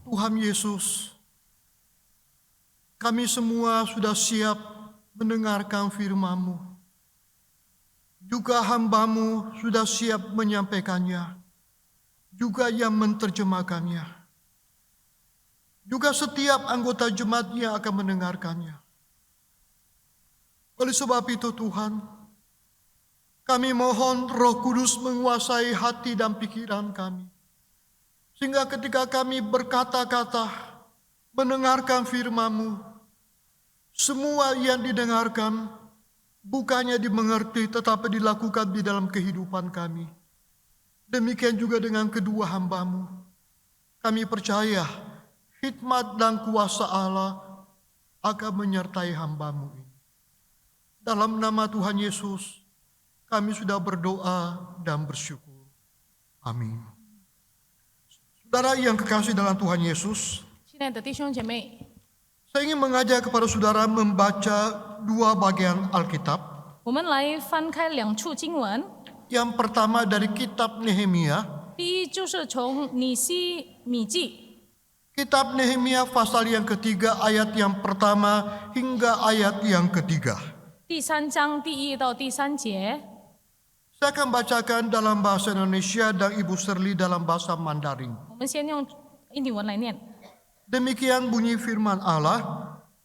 Tuhan Yesus, kami semua sudah siap mendengarkan firman-Mu. Juga hamba-Mu sudah siap menyampaikannya, juga yang menerjemahkannya. Juga setiap anggota jemaat yang akan mendengarkannya. Oleh sebab itu Tuhan, kami mohon Roh Kudus menguasai hati dan pikiran kami. Sehingga ketika kami berkata-kata, mendengarkan firman-Mu, semua yang didengarkan bukannya dimengerti tetapi dilakukan di dalam kehidupan kami. Demikian juga dengan kedua hamba-Mu. Kami percaya hikmat dan kuasa Allah akan menyertai hamba-Mu ini. Dalam nama Tuhan Yesus, kami sudah berdoa dan bersyukur. Amin. Saudara yang kekasih dalam Tuhan Yesus, 亲爱的弟兄姐妹， saya ingin mengajak kepada saudara membaca dua bagian Alkitab. 我们来翻开两处经文。 Yang pertama dari kitab Nehemia. 第一就是从尼希米记， Kitab Nehemia pasal yang ketiga ayat yang pertama hingga ayat yang ketiga. 第3章第1到第3节。 Saya akan bacakan dalam bahasa Indonesia dan Ibu Serli dalam bahasa Mandarin. 我们先用印尼文来念。 Demikian bunyi firman Allah.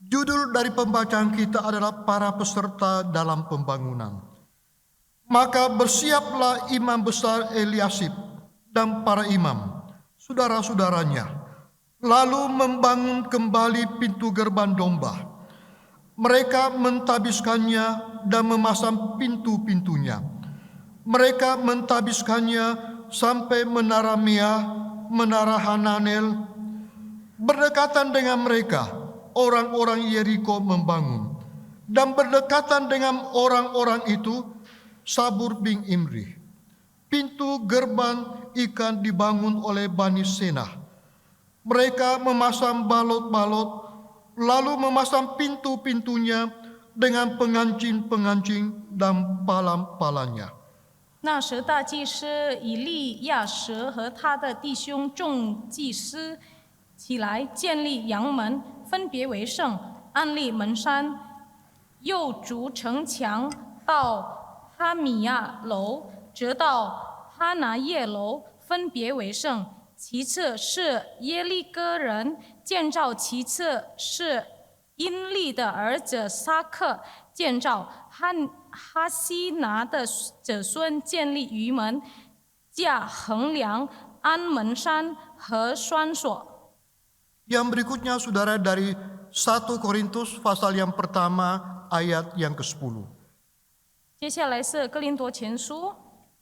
Judul dari pembacaan kita adalah para peserta dalam pembangunan. Maka bersiaplah imam besar Eliasib dan para imam, saudara-saudaranya, lalu membangun kembali pintu gerbang domba. Mereka mentabiskannya dan memasang pintu-pintunya. Mereka mentabiskannya sampai menara Mia, menara Hananel. Berdekatan dengan mereka, orang-orang Yeriko membangun. Dan berdekatan dengan orang-orang itu, Sabur bin Imri. Pintu gerbang ikan dibangun oleh Bani Senah. Mereka memasang balot-balot, lalu memasang pintu-pintunya dengan pengancing-pengancing dan palang-palangnya. 那时大祭司以利亚实和他的弟兄众祭司起来建立阳门，分别为圣，安立门山，又筑城墙到哈米亚楼，直到哈拿叶楼，分别为圣。其次是耶利哥人建造，其次是因利的儿子撒克建造，哈西拿的子孙建立鱼门，架横梁，安门山和栓锁。 Yang berikutnya saudara dari 1 Korintus pasal yang pertama ayat yang ke-10. 接下来是哥林多前书，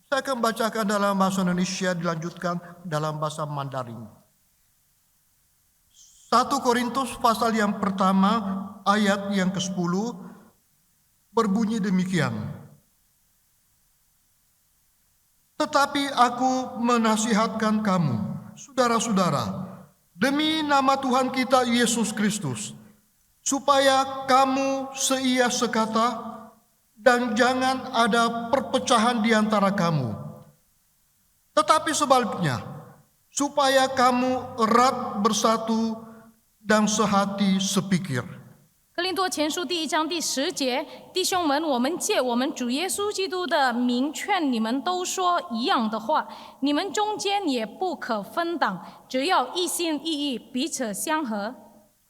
Saya akan bacakan dalam bahasa Indonesia, dilanjutkan dalam bahasa Mandarin. 1 Korintus pasal yang pertama ayat yang ke-10 berbunyi demikian. Tetapi aku menasihatkan kamu, saudara-saudara, demi nama Tuhan kita Yesus Kristus, supaya kamu seia sekata dan jangan ada perpecahan di antara kamu. Tetapi sebaliknya, supaya kamu erat bersatu dan sehati sepikir. 哥林多前书第1章第10节，弟兄们，我们借我们主耶稣基督的名劝你们都说一样的话，你们中间也不可分党，只要一心一意，彼此相合。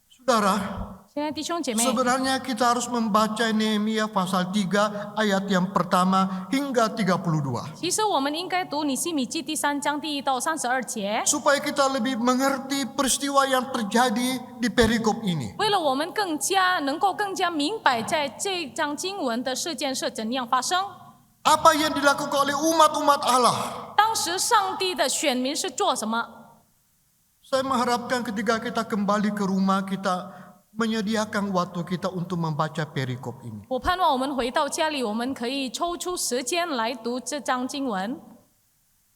Saudara, 现在弟兄姐妹， sebenarnya kita harus membaca Nehemia pasal 3 ayat yang pertama hingga 32. 其实我们应该读尼希米记第3章第1到32节， Supaya kita lebih mengerti peristiwa yang terjadi di perikop ini. 为了我们能够更加明白在这章经文的事件是怎样发生。 Apa yang dilakukan oleh umat-umat Allah. 当时上帝的选民是做什么？ Saya mengharapkan ketika kita kembali ke rumah kita menyediakan waktu kita untuk membaca perikop ini. 我盼望我们回到家里，我们可以抽出时间来读这章经文。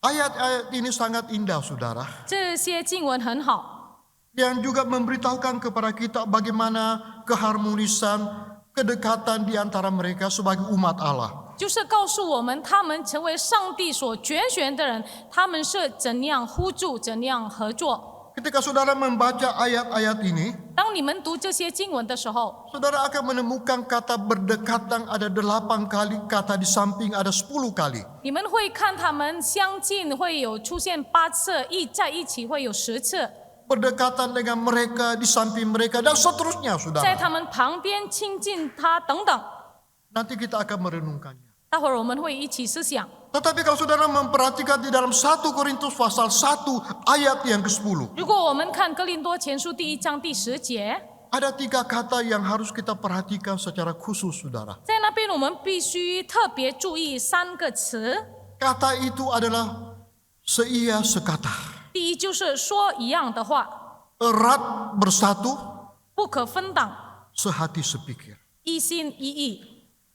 Ayat-ayat ini sangat indah, saudara. 这些经文很好， Yang juga memberitahukan kepada kita bagaimana keharmonisan, kedekatan di antara mereka sebagai umat Allah. 就是告诉我们，他们成为上帝所拣选的人，他们是怎样互助，怎样合作。Ketika saudara membaca ayat-ayat ini, 当你们读这些经文的时候， saudara akan menemukan kata berdekatan ada 8 kali, kata di samping ada 10 kali. 你们会看他们相近会有出现8次，在一起会有10次， Berdekatan dengan mereka, di samping mereka, dan seterusnya 在 saudara. 他们旁边亲近他等等。 Nanti kita akan merenungkannya. 待会儿我们会一起思想。 Tetapi kalau saudara memperhatikan di dalam 1 Korintus pasal 1 ayat yang ke-10. 如果我们看哥林多前书第1章第10节， Ada 3 kata yang harus kita perhatikan secara khusus saudara. 在那边我们必须特别注意3个词。 Kata itu adalah seia sekata. 第一就是说一样的话， Erat bersatu, 不可分党， sehati sepikir. 一心一意。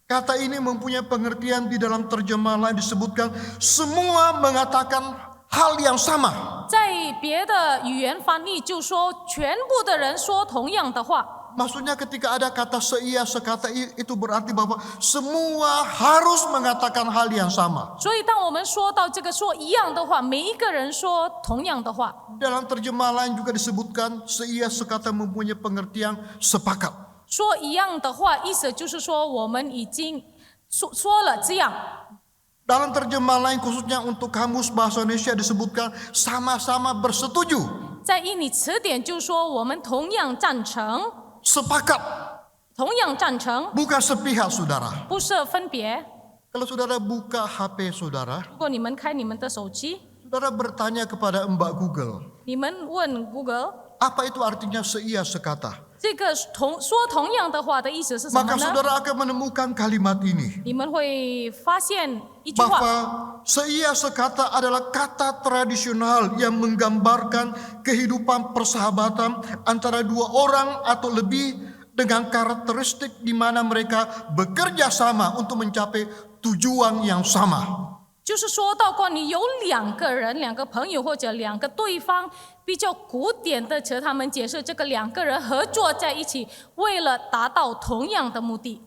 Kata ini mempunyai pengertian di dalam terjemahan lain disebutkan semua mengatakan hal yang sama. 在别的语言翻译就说全部的人说同样的话， Maksudnya ketika ada kata seia sekata itu berarti bahwa semua harus mengatakan hal yang sama. 所以当我们说到这个说一样的话，每一个人说同样的话。 Dalam terjemahan lain juga disebutkan seia sekata mempunyai pengertian sepakat. 说一样的话，意思就是说我们已经说了这样。 Dalam terjemahan lain khususnya untuk kamus bahasa Indonesia disebutkan sama-sama bersetuju. 在印尼词典就说我们同样赞成， Sepakat, 同样赞成， bukan sepihak saudara. 不是分别。 Kalau saudara buka HP saudara, 如果你们开你们的手机， saudara bertanya kepada Mbak Google, 你们问 Google， apa itu artinya seia sekata? 这个说同样的话的意思是什么 Maka 呢？ saudara akan menemukan kalimat ini. 你们会发现一句话， Bahwa seia sekata adalah kata tradisional yang menggambarkan kehidupan persahabatan antara 2 orang atau lebih dengan karakteristik di mana mereka bekerja sama untuk mencapai tujuan yang sama. 就是说到关于有2个人、2个朋友或者2个对方，比较古典的和他们解释这个2个人合作在一起，为了达到同样的目的。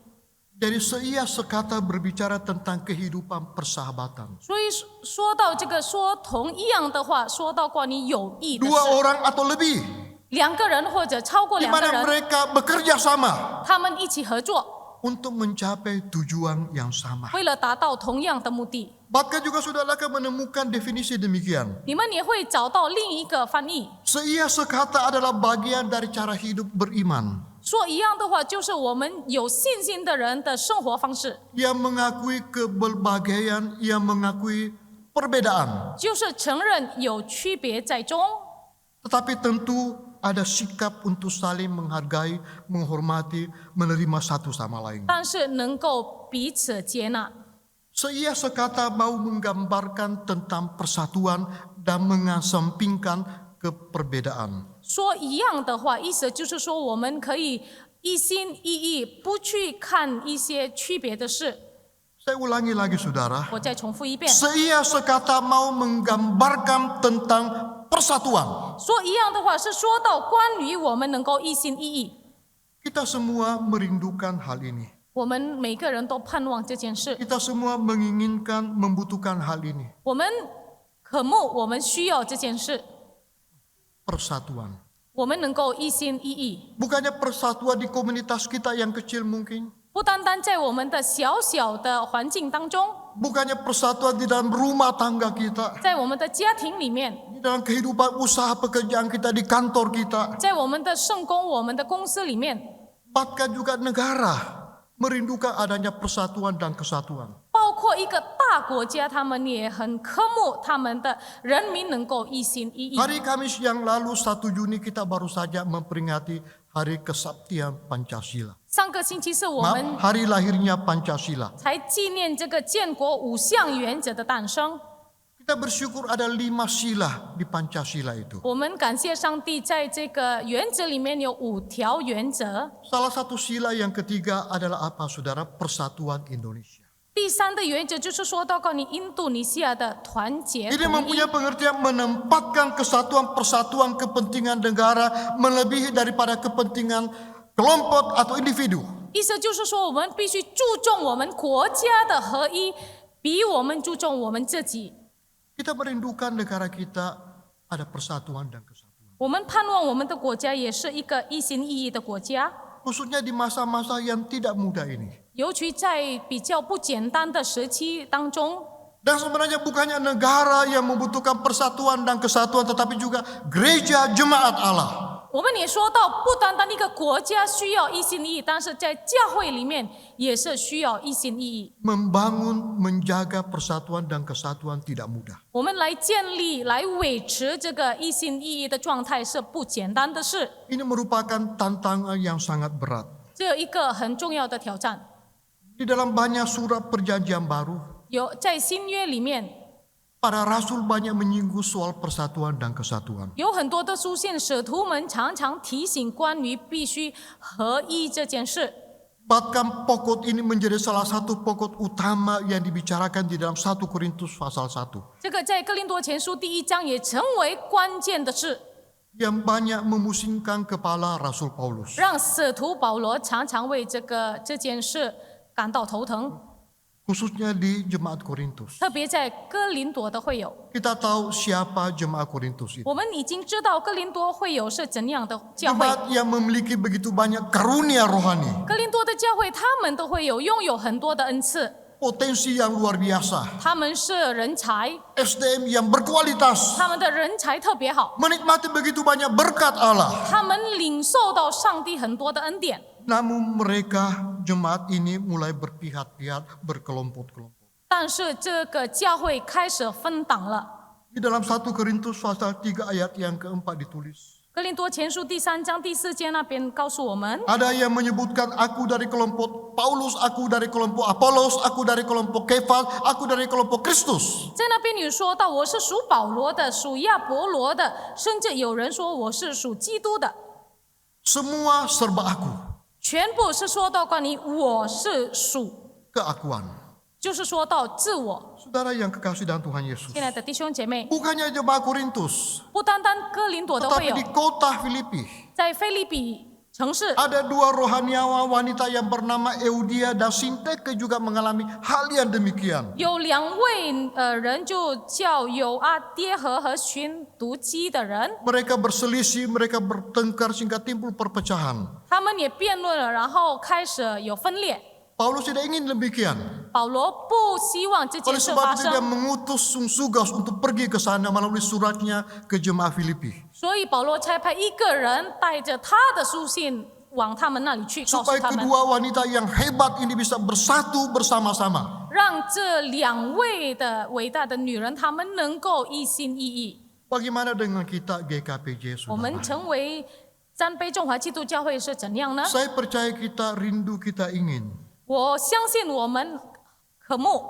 Jadi seia sekata berbicara tentang kehidupan persahabatan. 所以说到这个说同一样的话，说到关于友谊的 2 事， orang atau lebih 2个人或者超过 di 2个 mana 人， mereka bekerja sama 他们一起合作， untuk mencapai tujuan yang sama. 为了达到同样的目的。 Bahkan juga saudara akan menemukan definisi demikian. 你们也会找到另一个翻译， Seia sekata adalah bagian dari cara hidup beriman 说一样的话，就是我们有信心的人的生活方式， yang mengakui keberbagaian, yang mengakui perbedaan. 就是承认有区别在中， Tetapi tentu ada sikap untuk saling menghargai, menghormati, menerima satu sama lain. 但是能够彼此接纳。 Seia sekata mau menggambarkan tentang persatuan dan mengesampingkan keperbedaan. 说一样的话，意思就是说我们可以一心一意，不去看一些区别的事。 Saya ulangi lagi saudara. 我再重复一遍， Seia sekata mau menggambarkan tentang persatuan. 说一样的话是说到关于我们能够一心一意， Kita semua merindukan hal ini. 我们每个人都盼望这件事， Kita semua menginginkan, membutuhkan hal ini. 我们渴慕，我们需要这件事， Persatuan. 我们能够一心一意。 Bukannya persatuan di komunitas kita yang kecil mungkin. 不单单在我们的小小的环境当中， Bukannya persatuan di dalam rumah tangga kita. 在我们的家庭里面， Di dalam kehidupan usaha pekerjaan kita, di kantor kita. 在我们的圣工、我们的公司里面， Bahkan juga negara merindukan adanya persatuan dan kesatuan. 包括一个大国家，他们也很渴慕他们的人民能够一心一意。 Hari Kamis yang lalu 1 Juni kita baru saja memperingati Hari Kesaktian Pancasila. 上个星期四我 Maaf, 们 hari lahirnya Pancasila. 才纪念这个建国5项原则的诞生。 Kita bersyukur ada 5 sila di Pancasila itu. 我们感谢上帝，在这个原则里面有5条原则。 Salah satu sila yang ketiga adalah apa saudara? Persatuan Indonesia. 第3的原则就是说到关于印度尼西亚的团结 Ini 统一 mempunyai。pengertian menempatkan kesatuan persatuan kepentingan negara melebihi daripada kepentingan kelompok atau individu. 意思就是说，我们必须注重我们国家的合一，比我们注重我们自己。 Kita merindukan negara kita ada persatuan dan kesatuan. 我们盼望我们的国家也是一个一心一意的国家， Khususnya di masa-masa yang tidak mudah ini. 尤其在比较不简单的时期当中。 Dan sebenarnya bukannya negara yang membutuhkan persatuan dan kesatuan, tetapi juga gereja jemaat Allah. 我们也说到，不单单一个国家需要一心一意，但是在教会里面也是需要一心一意。 Membangun, menjaga persatuan dan kesatuan tidak mudah. 我们来建立、来维持这个一心一意的状态是不简单的事， Ini merupakan tantangan yang sangat berat. 这有一个很重要的挑战。 Di dalam banyak surat perjanjian baru, 有在新约里面 para rasul banyak menyinggung soal persatuan dan kesatuan. 有很多的书信，使徒们常常提醒关于必须合一这件事。 Bahkan pokok ini menjadi salah satu pokok utama yang dibicarakan di dalam 1 Korintus pasal 1. 这个在哥林多前书第1章也成为关键的事， Yang banyak memusingkan kepala Rasul Paulus. 让使徒保罗常常为这件事感到头疼， Khususnya di jemaat Korintus. 特别在哥林多的会友。 Kita tahu siapa jemaat Korintus itu. 我们已经知道哥林多会友是怎样的教会。 Jemaat yang memiliki begitu banyak karunia rohani. 哥林多的教会，他们都会拥有很多的恩赐， Potensi yang luar biasa. 他们是人才， SDM yang berkualitas. 他们的人才特别好， Menikmati begitu banyak berkat Allah. 他们领受到上帝很多的恩典。 Namun mereka jemaat ini mulai berpihak-pihak, berkelompok-kelompok. 但是这个教会开始分党了。 Di dalam 1 Korintus pasal 3 ayat yang keempat ditulis. 哥林多前书第3章第4节那边告诉我们， Ada yang menyebutkan aku dari kelompok Paulus, aku dari kelompok Apolos, aku dari kelompok Kefas, aku dari kelompok Kristus. 在那边有说到我是属保罗的，属亚伯罗的，甚至有人说我是属基督的， Semua serba aku, 全部是说到关于我是属， keakuan. 就是说到自我。 Saudara yang kekasih dalam Tuhan Yesus. 亲爱的弟兄姐妹， Bukannya jemaat Korintus, 不单单哥林多的会 tetapi 友 di，kota Filipi 在腓立比城市 ada 2 rohaniawan wanita yang bernama Eudia dan Sinteke juga mengalami hal yang demikian. 有2位人，就叫有阿爹和寻毒基的人， Mereka berselisih, mereka bertengkar sehingga timbul perpecahan. 他们也辩论了，然后开始有分裂。 Paulus tidak ingin demikian. 保罗不希望这件 Oleh 事 sebab 发 itu dia 生， mengutus Sungsugas untuk pergi ke sana melalui suratnya ke jemaat Filipi. 所以保罗差派一个人带着他的书信往他们那里去，告诉 Supaya 他们， kedua wanita yang hebat ini bisa bersatu bersama-sama. 让这2位的伟大的女人，她们能够一心一意。 Bagaimana dengan kita GKPJ 我们 saudara? 成为三杯中华基督教会是怎样呢？ Saya percaya kita rindu, kita ingin. 我相信我们渴慕，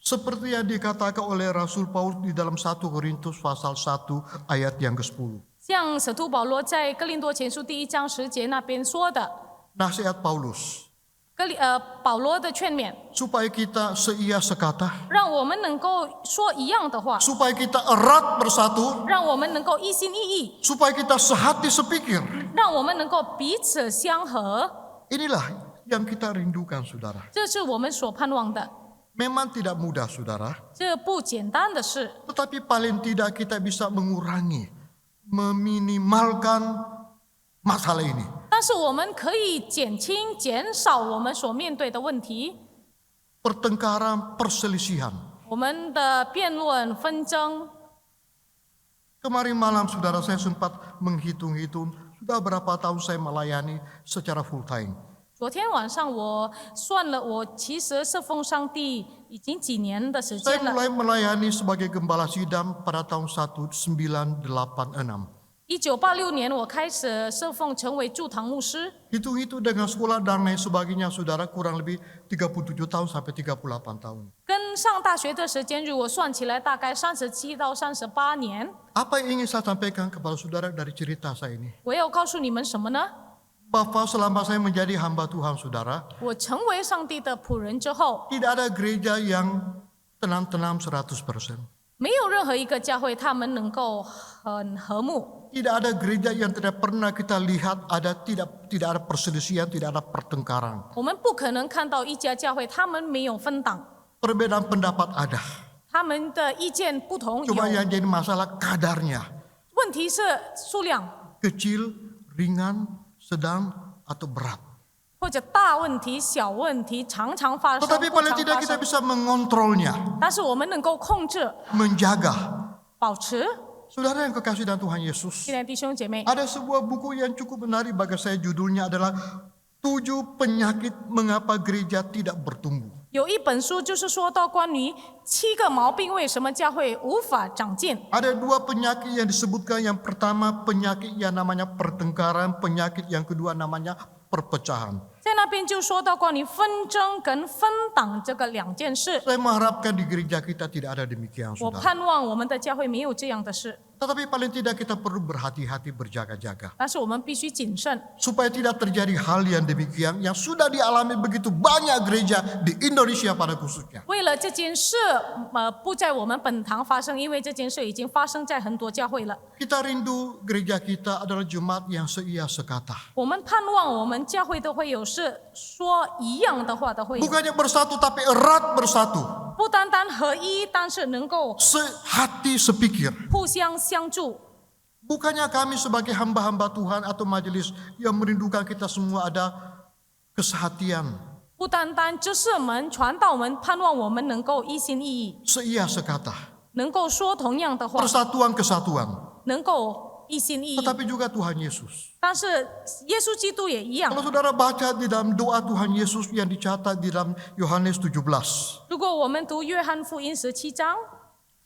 Seperti yang dikatakan oleh Rasul Paulus di dalam 1 Korintus pasal 1 ayat yang ke-10. 像使徒保罗在哥林多前书第1章10节那边说的， Nasihat Paulus. 保罗的劝勉， Supaya kita seia sekata. 让我们能够说一样的话， Supaya kita erat bersatu. 让我们能够一心一意， Supaya kita sehati sepikir. 让我们能够彼此相合， Inilah yang kita rindukan saudara. 这是我们所盼望的。 Memang tidak mudah saudara. 这不简单的事， Tetapi paling tidak kita bisa mengurangi, meminimalkan masalah ini. 但是我们可以减轻、减少我们所面对的问题， Pertengkaran, perselisihan. 我们的辩论、纷争。 Kemarin malam saudara saya sempat menghitung-hitung sudah berapa tahun saya melayani secara full time. 昨天晚上我算了，我其实侍奉上帝已经几年的时 Saya 间了。 mulai melayani sebagai gembala sidang pada tahun 1986. 1986年我开始侍奉，成为驻堂牧师。 Hitung-hitung dengan sekolah dan lain sebagainya saudara kurang lebih 37 tahun sampai 38 tahun. 跟上大学的时间，如果算起来，大概37到38年。 Apa yang ingin saya sampaikan kepada saudara dari cerita saya ini? 我要告诉你们什么呢？ Bahwa selama saya menjadi hamba Tuhan saudara, 我成为上帝的仆人之后， tidak ada gereja yang tenang-tenang 100%. 没有任何一个教会他们能够很和睦， Tidak ada gereja yang tidak pernah kita lihat tidak ada perselisihan, tidak ada pertengkaran. 我们不可能看到一家教会他们没有分党， Perbedaan pendapat ada. 他们的意见不同，有 Cuma yang jadi masalah kadarnya. 问问题是数量， kecil, ringan, sedang, atau berat. 或者大问题、小问题，常常发生， Tetapi 不 paling 常 tidak 发 kita 生。 bisa mengontrolnya, 但是我们能够控制、 menjaga. 保持。 Saudara yang kekasih dalam Tuhan Yesus, 亲爱的弟兄姐妹， ada sebuah buku yang cukup menarik bagi saya, judulnya adalah 7 penyakit mengapa gereja tidak bertumbuh. 有一本书就是说到关于7个毛病，为什么教会无法长进。 Ada 2 penyakit yang disebutkan. Yang pertama penyakit yang namanya pertengkaran, penyakit yang kedua namanya perpecahan. 在那边就说到关于纷争跟分党这个2件事。 Saya mengharapkan di gereja kita tidak ada demikian, 我 saudara. 盼望我们的教会没有这样的事， Tetapi paling tidak kita perlu berhati-hati, berjaga-jaga. 但是我们必须谨慎， Supaya tidak terjadi hal yang demikian yang sudah dialami begitu banyak gereja di Indonesia pada khususnya. 为了这件事，不在我们本堂发生，因为这件事已经发生在很多教会了。 Kita rindu gereja kita adalah jemaat yang seia sekata. 我们盼望我们教会的会友是说一样的话的会友， Bukannya bersatu tapi erat bersatu. 不单单合一，但是能够 Sehati sepikir. 互相相助。 Bukannya kami sebagai hamba-hamba Tuhan atau majelis yang merindukan kita semua ada kesehatian, 不单单知识们、传道们盼望我们能够一心一意， seia sekata. 能够说同样的话， Persatuan kesatuan. 能够一心一意。 Tetapi juga Tuhan Yesus. 但是耶稣基督也一样。 Kalau saudara baca di dalam doa Tuhan Yesus yang dicatat di dalam Yohanes 17. 如果我们读约翰福音17章，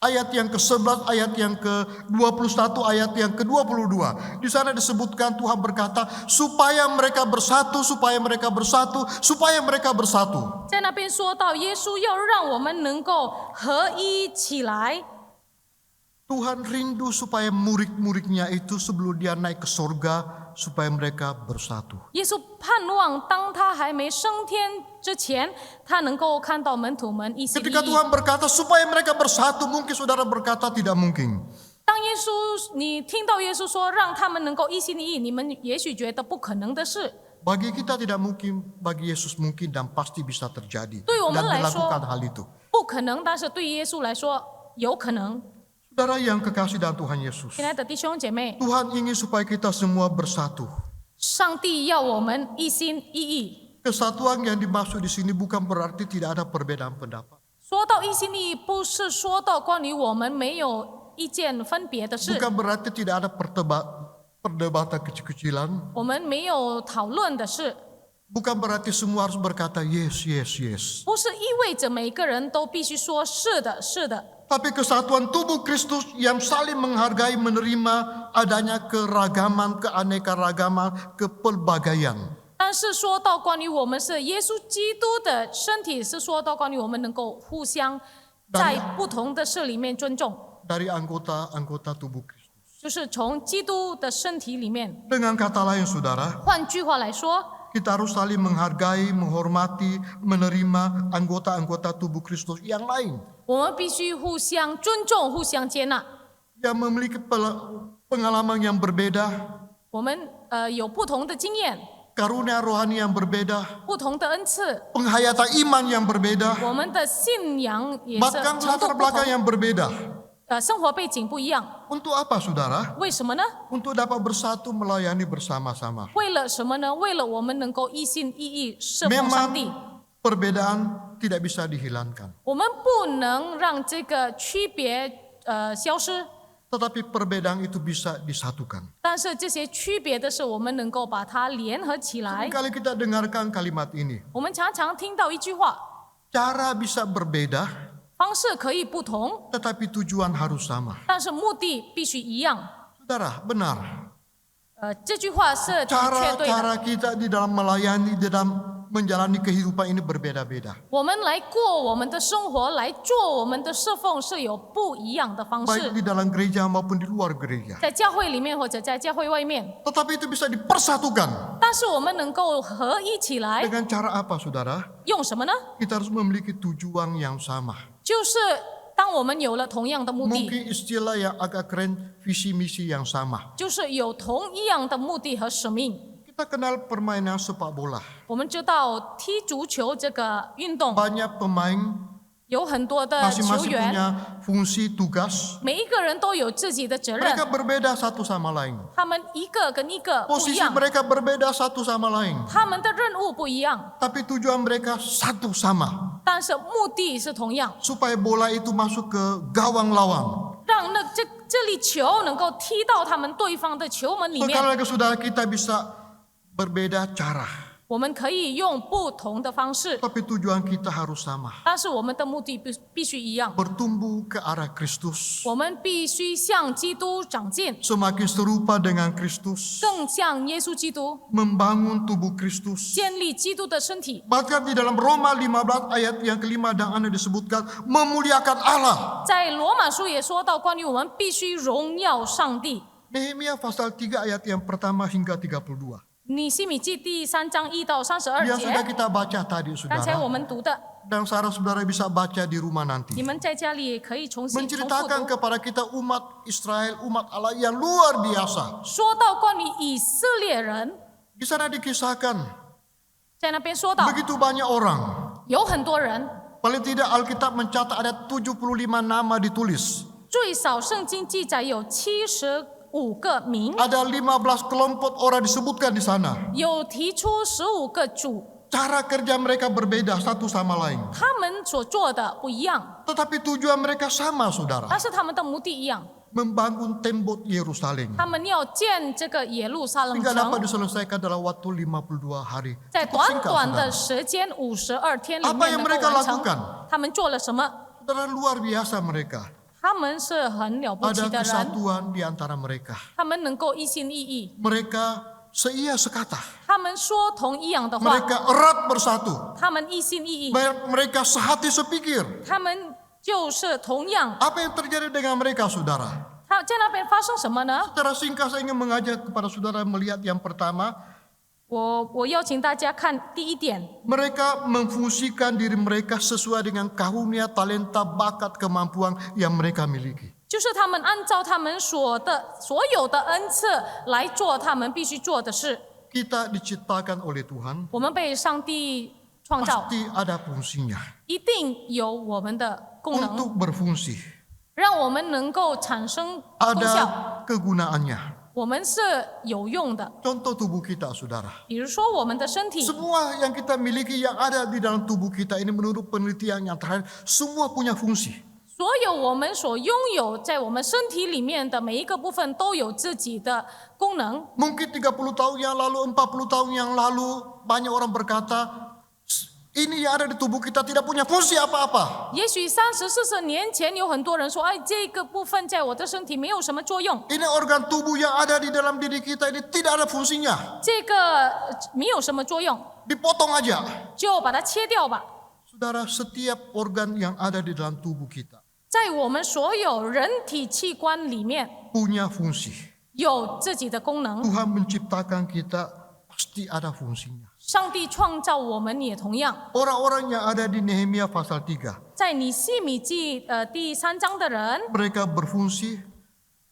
Ayat yang ke-11, ayat yang ke-21, ayat yang ke-22. Di sana disebutkan Tuhan berkata, supaya mereka bersatu, supaya mereka bersatu, supaya mereka bersatu. 在那边说到耶稣要让我们能够合一起来。 Tuhan rindu supaya murid-muridnya itu sebelum dia naik ke surga, supaya mereka bersatu. 耶稣盼望当他还没升天之前，他能够看到门徒们一心一 Ketika 意。 Tuhan berkata supaya mereka bersatu, mungkin saudara berkata tidak mungkin. 当耶稣，你听到耶稣说让他们能够一心一意，你们也许觉得不可能的事。 Bagi kita tidak mungkin, bagi Yesus mungkin dan pasti bisa terjadi. 对我们 Dan 来说 dilakukan hal itu. 不可能，但是对耶稣来说有可能。 Saudara yang kekasih dalam Tuhan Yesus. 亲爱的弟兄姐妹， Tuhan ingin supaya kita semua bersatu. 上帝要我们一心一意。 Kesatuan yang dimaksud di sini bukan berarti tidak ada perbedaan pendapat. 说到一心一意，不是说到关于我们没有意见分别的事， Bukan berarti tidak ada perdebatan kecil-kecilan. 我们没有讨论的事， Bukan berarti semua harus berkata yes, yes, yes. 不是意味着每个人都必须说是的，是的。 Tapi kesatuan tubuh Kristus yang saling menghargai, menerima adanya keragaman, keanekaragaman, kepelbagaian. 但是说到关于我们是耶稣基督的身体，是说到关于我们能够互相在不同的事里面尊重， Dari anggota-anggota tubuh Kristus. 就是从基督的身体里面。 Dengan kata lain saudara, 换句话来说， kita harus saling menghargai, menghormati, menerima anggota-anggota tubuh Kristus yang lain. 我们必须互相尊重、互相接纳。 Yang memiliki pengalaman yang berbeda, 我们有不同的经验， karunia rohani yang berbeda, 不同的恩赐， penghayatan iman yang berbeda, 我们的信仰也是 bahkan 程度 latar 不 belakang 同， yang berbeda. 生活背景不一样。 Untuk apa saudara? 为什么呢？ Untuk dapat bersatu melayani bersama-sama. 为了什么呢？为了我们能够一心一意侍奉上帝。 Memang perbedaan tidak bisa dihilangkan. 我们不能让这个区别消失， Tetapi perbedaan itu bisa disatukan. 但是这些区别的是，我们能够把它联合起来。 Kali kita dengarkan kalimat ini. 我们常常听到一句话： Cara bisa berbeda, 方式可以不同， tetapi tujuan harus sama. 但是目的必须一样。 Saudara, benar. 这句话是的确对的。 Cara-cara kita di dalam melayani, di dalam menjalani kehidupan ini berbeda-beda. 我们来过我们的生活，来做我们的侍奉是有不一样的方 Baik 式， di dalam gereja maupun di luar gereja. 在教会里面或者在教会外面。 Tetapi itu bisa dipersatukan. 但是我们能够合一起来， Dengan cara apa saudara? 用什么呢？ Kita harus memiliki tujuan yang sama. 就是当我们有了同样的目的， Mungkin istilah yang agak keren, visi misi yang sama. 就是有同一样的目的和使命。 Kita kenal permainan sepak bola. 我们知道踢足球这个运动， Banyak pemain, 有很多的球 Masing-masing 员， punya fungsi, tugas. 每一个人都有自己的责任， Mereka berbeda satu sama lain. 他们一个跟一个不一 Posisi 样， mereka berbeda satu sama lain. 他们的任务不一样， Tapi tujuan mereka satu sama. 但是目的是同样， Supaya bola itu masuk ke gawang lawan. 让这粒球能够踢到他们对方的球门里 Sekali 面。 lagi saudara, kita bisa berbeda cara. 我们可以用不同的方式， Tapi tujuan kita harus sama. 但是我们的目的必须一样， Bertumbuh ke arah Kristus. 我们必须向基督长进， Semakin serupa dengan Kristus. 更像耶稣基督， Membangun tubuh Kristus. 建立基督的身体。 Bahkan di dalam Roma 15 ayat yang kelima dan 6 disebutkan memuliakan Allah. 在罗马书也说到，关于我们必须荣耀上帝。 Nehemia pasal 3 ayat yang pertama hingga 32. 尼希米记第3章1到32 Yang sudah 节， kita baca tadi 刚才我 saudara. 们读的， Dan saudara-saudara bisa baca di rumah 你 nanti. 们在家里也可以重复 Menceritakan 读。 kepada kita umat Israel, umat Allah yang luar biasa. 说到关于以色列人， Di sana dikisahkan 在那边说到 begitu banyak orang. 有很多人， Paling tidak Alkitab mencatat ada 75 nama ditulis. 最少圣经记载有75个名， Ada 15 kelompok orang disebutkan di sana. 有提出15个主， Cara kerja mereka berbeda satu sama lain. 他们所做的不一样， Tetapi tujuan mereka sama saudara. 但是他们的目的一样， Membangun tembok Yerusalem. 他们要建这个耶路撒冷 Sehingga dapat 城， diselesaikan dalam waktu 52 hari. 在 Cukup 短 singkat, 短的 saudara. 时间52天里 Apa 面 yang 能够 mereka 完成。 lakukan? 他们做了什么？ Saudara, luar biasa mereka. 他们是很了不起 Ada 的人， kesatuan di antara mereka. 他们能够一心一意， Mereka seia sekata. 他们说同一样的话， Mereka erat bersatu. 他们一心一意， Mereka sehati sepikir. 他们就是同样。 Apa yang terjadi dengan mereka saudara? 他在那边发生什么呢？ Secara singkat saya ingin mengajak kepada saudara melihat yang pertama. 我邀请大家看第一点， Mereka memfungsikan diri mereka sesuai dengan karunia, talenta, bakat, kemampuan yang mereka miliki. 就是他们按照他们所有的恩赐来做他们必须做的事。 Kita diciptakan oleh Tuhan, 我们被上帝创造， pasti ada fungsinya 一定有我们的功能， untuk berfungsi. 让我们能够产生功效。 Ada kegunaannya. 我们是有用的， Contoh tubuh kita, saudara. 比如说我们的身体， Semua yang kita miliki yang ada di dalam tubuh kita ini menurut penelitian yang terakhir, semua punya fungsi. 所有我们所拥有在我们身体里面的每一个部分都有自己的功能。 Mungkin 30 tahun yang lalu, 40 tahun yang lalu, banyak orang berkata, ini yang ada di tubuh kita tidak punya fungsi apa-apa. 也许30、40年前有很多人说，哎，这个部分在我的身体没有什么作用， Ini organ tubuh yang ada di dalam diri kita ini tidak ada fungsinya. 这个没有什么作用， Dipotong aja. 就把它切掉吧。 Saudara, setiap organ yang ada di dalam tubuh kita 在我们所有人体器官里面 punya fungsi. 有自己的功能， Tuhan menciptakan kita pasti ada fungsinya. 上帝创造我们也同样。 Orang-orang yang ada di Nehemia pasal 3, 在尼希米记第3章的人， mereka berfungsi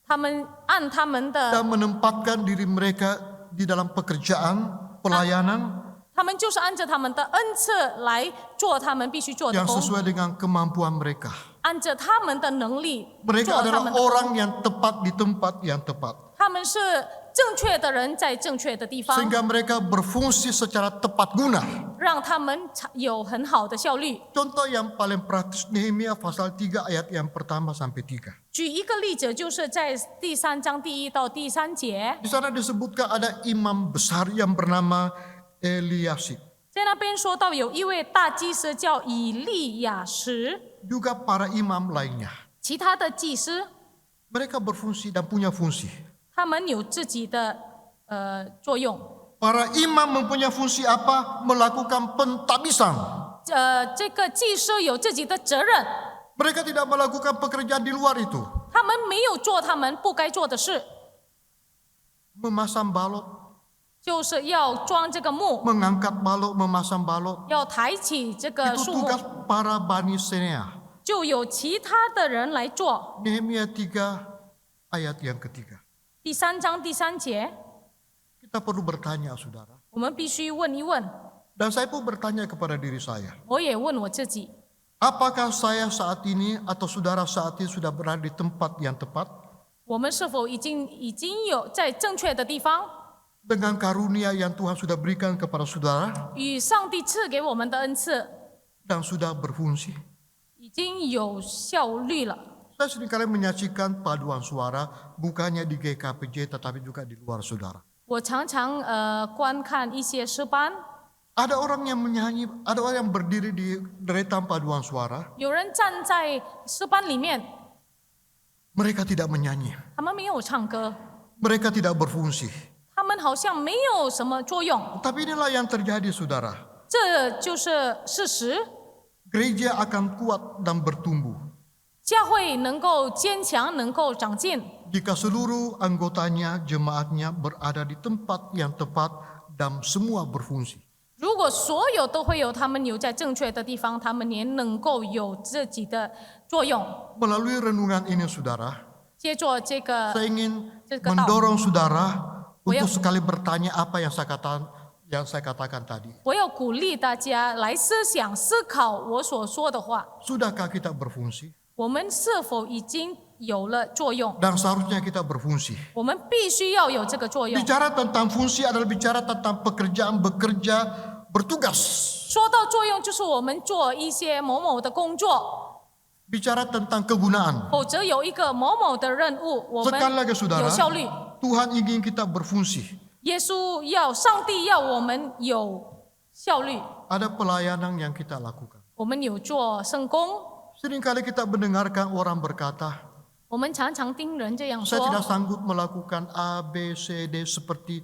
他们按他们的 dan menempatkan diri mereka di dalam pekerjaan, pelayanan 他们就是按着他们的恩赐来做他们必须做的 yang 工， sesuai dengan kemampuan mereka. 按着他们的能力 Mereka 做他 adalah 们的工。 orang yang tepat di tempat yang tepat. 他们是正确的人在正确的地方， Sehingga mereka berfungsi secara tepat guna. 让他们有很好的效率。 Contoh yang paling praktis Nehemia pasal 3 ayat yang pertama sampai 3. 举一个例子，就是在第3章第1到第3节， Di sana disebutkan ada imam besar yang bernama Eliasib. 在那边说到有一位大祭司叫以利亚实， Juga para imam lainnya. 其他的祭司 Mereka berfungsi dan punya fungsi. 他们有自己的作用。 Para imam mempunyai fungsi apa? Melakukan pentamisan. 这个祭司有自己的责任， Mereka tidak melakukan pekerjaan di luar itu. 他们没有做他们不该做的事， Memasang balok, 就是要装这个木， mengangkat balok, memasang balok. 要抬起这个 Itu 树木， tugas para Bani Senea. 就有其他的人来做。 Nehemia 3 ayat yang ketiga. 第3章第3节， Kita perlu bertanya, saudara. 我们必须问一问， Dan saya pun bertanya kepada diri saya. 我也问我自己， Apakah saya saat ini atau saudara saat ini sudah berada di tempat yang tepat? 我们是否已经有在正确的地方， Dengan karunia yang Tuhan sudah berikan kepada saudara 与上帝赐给我们的恩赐 dan sudah berfungsi. 已经有效率了？ Saya seringkali menyaksikan paduan suara bukannya di GKPJ tetapi juga di luar saudara. 我常常观看一些诗班， Ada orang yang menyanyi, ada orang yang berdiri di deretan paduan suara, 有人站在诗班里面， mereka tidak menyanyi, 他们没有唱歌， mereka tidak berfungsi. 他们好像没有什么作用。 Tapi inilah yang terjadi saudara. 这就是事实。 Gereja akan kuat dan bertumbuh 教会能够坚强，能够长进， jika seluruh anggotanya, jemaatnya berada di tempat yang tepat dan semua berfungsi. 如果所有都会有他们有在正确的地方，他们也能够有自己的作用。 Melalui renungan ini saudara, 接着这个 saya ingin 这个道， mendorong saudara Well- untuk sekali bertanya apa yang saya katakan tadi. 我要鼓励大家来思想、思考我所说的话。 Sudahkah kita berfungsi? 我们是否已经有了作用？ Dan seharusnya kita berfungsi. 我们必须要有这个作用。 Bicara tentang fungsi adalah bicara tentang pekerjaan, bekerja, bertugas. 说到作用，就是我们做一些某某的工作， Bicara tentang kegunaan. 否则有一个某某的任务，我们 Sekali lagi 有 saudara, 效率。 Tuhan ingin kita berfungsi. 耶稣要，上帝要我们有效率， Ada pelayanan yang kita lakukan. 我们有做圣工。 Seringkali kita mendengarkan orang berkata, 我们常常听人这样 saya tidak 说 sanggup melakukan A, B, C, D seperti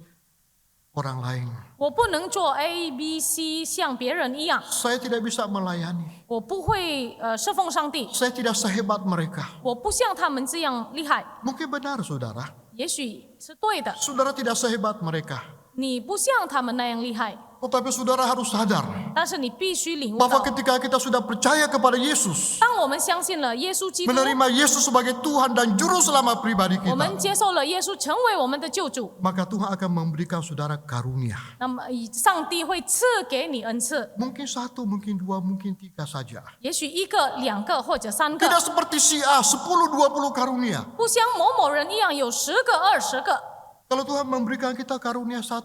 orang lain. 我不能做 A、B、C 像别人一样， Saya tidak bisa melayani. 我不会侍奉上帝， Saya tidak sehebat mereka. 我不像他们这样厉害。 Mungkin benar saudara. 也许是对的， Saudara tidak sehebat mereka. 你不像他们那样厉害， Tetapi saudara harus sadar 但是你必须领悟 bahwa 到， ketika kita sudah percaya kepada Yesus, 当我们相信了耶稣基督， menerima Yesus sebagai Tuhan dan Juru Selamat pribadi 我们 kita, 接受了耶稣成为我们的救主， maka Tuhan akan memberikan saudara karunia. 那么上帝会赐给你恩赐， Mungkin 1, mungkin 2, mungkin 3 saja. 也许1个、2个或者3个， Tidak seperti si A, 10, 20 karunia. 不像某某人一样有10个、20个。 Kalau Tuhan memberikan kita karunia 1,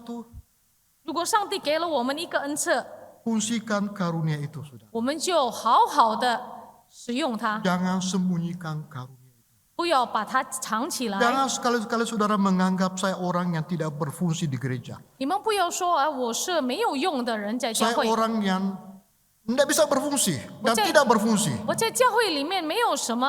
如果上帝给了我们一个恩赐， fungsikan karunia itu saudara. 我们就好好的使用它， Jangan sembunyikan karunia itu. 不要把它藏起来。 Jangan sekali-sekali saudara menganggap saya orang yang tidak berfungsi di gereja. 你们不要说啊，我是没有用的人在教 Saya 会， orang yang tidak bisa berfungsi dan Betul. tidak berfungsi. 我在教会里面没有什么